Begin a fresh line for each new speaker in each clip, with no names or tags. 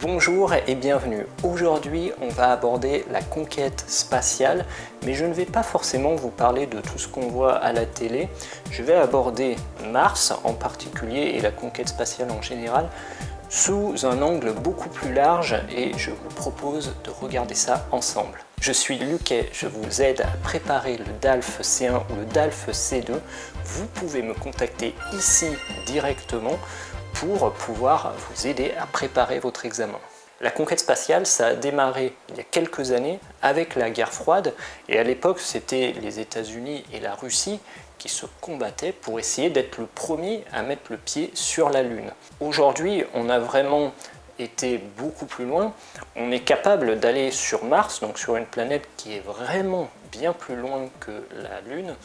Bonjour et bienvenue. Aujourd'hui, on va aborder la conquête spatiale, mais je ne vais pas forcément vous parler de tout ce qu'on voit à la télé. Je vais aborder Mars en particulier et la conquête spatiale en général sous un angle beaucoup plus large et je vous propose de regarder ça ensemble. Je suis Luquet, je vous aide à préparer le DALF C1 ou le DALF C2. Vous pouvez me contacter ici directement pour pouvoir vous aider à préparer votre examen. La conquête spatiale, ça a démarré il y a quelques années avec la guerre froide et à l'époque c'était les États-Unis et la Russie qui se combattaient pour essayer d'être le premier à mettre le pied sur la Lune. Aujourd'hui, on a vraiment été beaucoup plus loin. On est capable d'aller sur Mars, donc sur une planète qui est vraiment bien plus loin que la Lune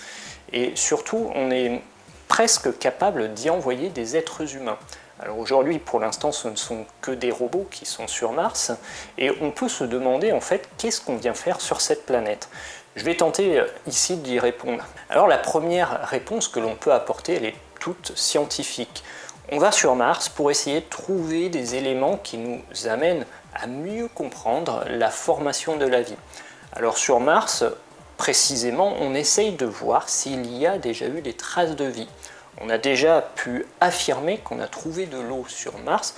et surtout on est presque capable d'y envoyer des êtres humains. Alors aujourd'hui, pour l'instant, ce ne sont que des robots qui sont sur Mars, et on peut se demander en fait qu'est-ce qu'on vient faire sur cette planète. Je vais tenter ici d'y répondre. Alors la première réponse que l'on peut apporter, elle est toute scientifique. On va sur Mars pour essayer de trouver des éléments qui nous amènent à mieux comprendre la formation de la vie. Alors sur Mars, précisément, on essaye de voir s'il y a déjà eu des traces de vie. On a déjà pu affirmer qu'on a trouvé de l'eau sur Mars.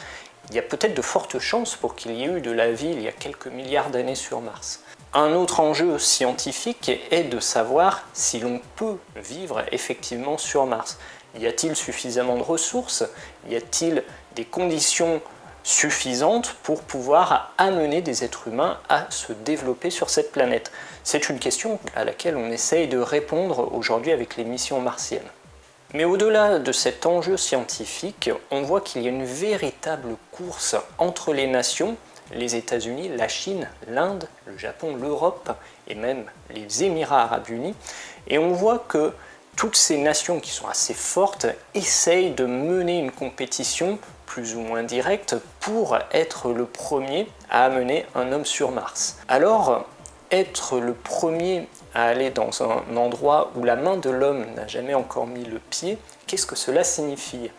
Il y a peut-être de fortes chances pour qu'il y ait eu de la vie il y a quelques milliards d'années sur Mars. Un autre enjeu scientifique est de savoir si l'on peut vivre effectivement sur Mars. Y a-t-il suffisamment de ressources? Y a-t-il des conditions suffisantes pour pouvoir amener des êtres humains à se développer sur cette planète? C'est une question à laquelle on essaye de répondre aujourd'hui avec les missions martiennes. Mais au-delà de cet enjeu scientifique, on voit qu'il y a une véritable course entre les nations, les États-Unis, la Chine, l'Inde, le Japon, l'Europe et même les Émirats arabes unis. Et on voit que toutes ces nations qui sont assez fortes essayent de mener une compétition plus ou moins directe pour être le premier à amener un homme sur Mars. Alors, être le premier à aller dans un endroit où la main de l'homme n'a jamais encore mis le pied, qu'est-ce que cela signifie?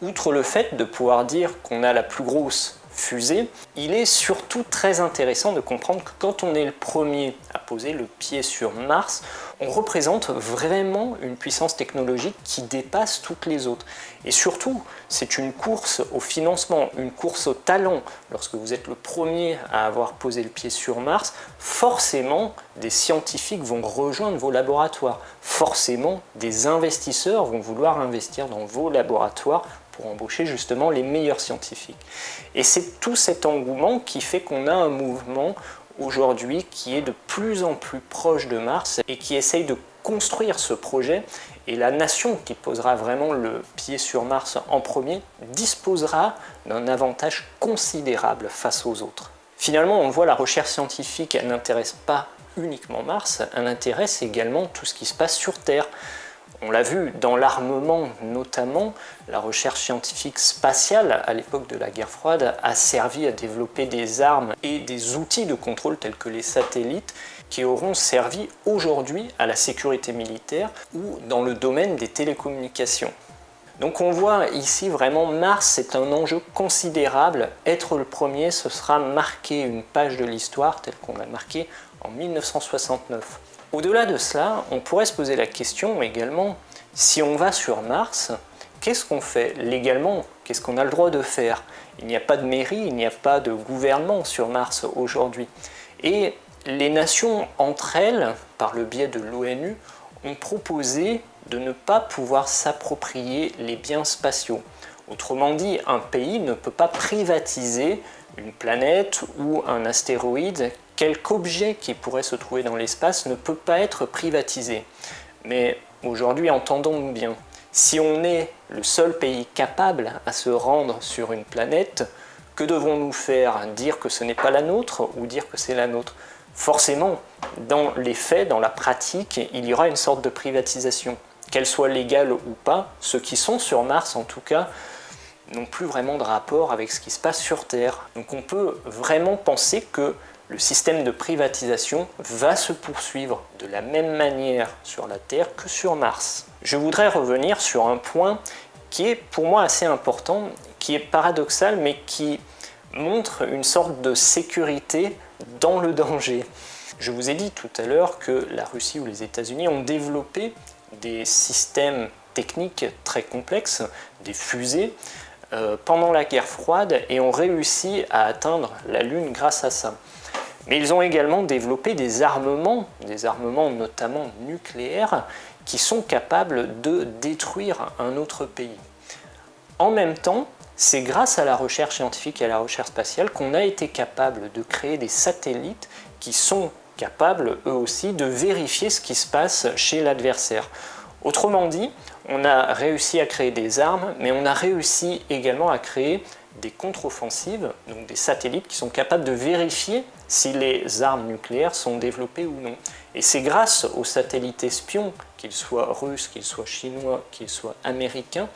Outre le fait de pouvoir dire qu'on a la plus grosse fusée, il est surtout très intéressant de comprendre que quand on est le premier à poser le pied sur Mars, on représente vraiment une puissance technologique qui dépasse toutes les autres. Et surtout, c'est une course au financement, une course au talent. Lorsque vous êtes le premier à avoir posé le pied sur Mars, forcément, des scientifiques vont rejoindre vos laboratoires. Forcément, des investisseurs vont vouloir investir dans vos laboratoires pour embaucher justement les meilleurs scientifiques. Et c'est tout cet engouement qui fait qu'on a un mouvement aujourd'hui qui est de plus en plus proche de Mars et qui essaye de construire ce projet. Et la nation qui posera vraiment le pied sur Mars en premier disposera d'un avantage considérable face aux autres. Finalement, on voit la recherche scientifique, elle n'intéresse pas uniquement Mars, elle intéresse également tout ce qui se passe sur Terre. On l'a vu dans l'armement notamment, la recherche scientifique spatiale à l'époque de la guerre froide a servi à développer des armes et des outils de contrôle tels que les satellites qui auront servi aujourd'hui à la sécurité militaire ou dans le domaine des télécommunications. Donc on voit ici vraiment Mars, c'est un enjeu considérable. Être le premier, ce sera marquer une page de l'histoire telle qu'on l'a marqué en 1969. Au-delà de cela, on pourrait se poser la question également, si on va sur Mars, qu'est-ce qu'on fait légalement? Qu'est-ce qu'on a le droit de faire? Il n'y a pas de mairie, il n'y a pas de gouvernement sur Mars aujourd'hui. Et les nations entre elles, par le biais de l'ONU, ont proposé de ne pas pouvoir s'approprier les biens spatiaux. Autrement dit, un pays ne peut pas privatiser une planète ou un astéroïde. Quelque objet qui pourrait se trouver dans l'espace ne peut pas être privatisé. Mais aujourd'hui, entendons-nous bien, si on est le seul pays capable à se rendre sur une planète, que devons-nous faire? Dire que ce n'est pas la nôtre ou dire que c'est la nôtre? Forcément, dans les faits, dans la pratique, il y aura une sorte de privatisation. Qu'elle soit légale ou pas, ceux qui sont sur Mars en tout cas, n'ont plus vraiment de rapport avec ce qui se passe sur Terre. Donc on peut vraiment penser que le système de privatisation va se poursuivre de la même manière sur la Terre que sur Mars. Je voudrais revenir sur un point qui est pour moi assez important, qui est paradoxal mais qui montre une sorte de sécurité dans le danger. Je vous ai dit tout à l'heure que la Russie ou les États-Unis ont développé des systèmes techniques très complexes, des fusées, pendant la guerre froide et ont réussi à atteindre la Lune grâce à ça. Mais ils ont également développé des armements notamment nucléaires, qui sont capables de détruire un autre pays. En même temps, c'est grâce à la recherche scientifique et à la recherche spatiale qu'on a été capable de créer des satellites qui sont capables, eux aussi, de vérifier ce qui se passe chez l'adversaire. Autrement dit, on a réussi à créer des armes, mais on a réussi également à créer des contre-offensives, donc des satellites qui sont capables de vérifier si les armes nucléaires sont développées ou non. Et c'est grâce aux satellites espions, qu'ils soient russes, qu'ils soient chinois, qu'ils soient américains,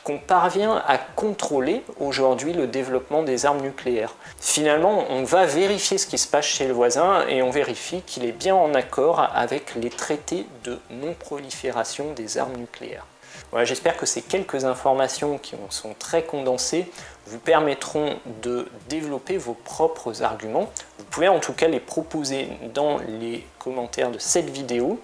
qu'on parvient à contrôler aujourd'hui le développement des armes nucléaires. Finalement, on va vérifier ce qui se passe chez le voisin et on vérifie qu'il est bien en accord avec les traités de non-prolifération des armes nucléaires. Voilà, j'espère que ces quelques informations qui sont très condensées vous permettront de développer vos propres arguments. Vous pouvez en tout cas les proposer dans les commentaires de cette vidéo.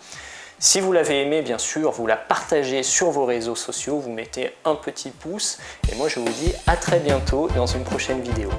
Si vous l'avez aimé, bien sûr, vous la partagez sur vos réseaux sociaux, vous mettez un petit pouce et moi je vous dis à très bientôt dans une prochaine vidéo.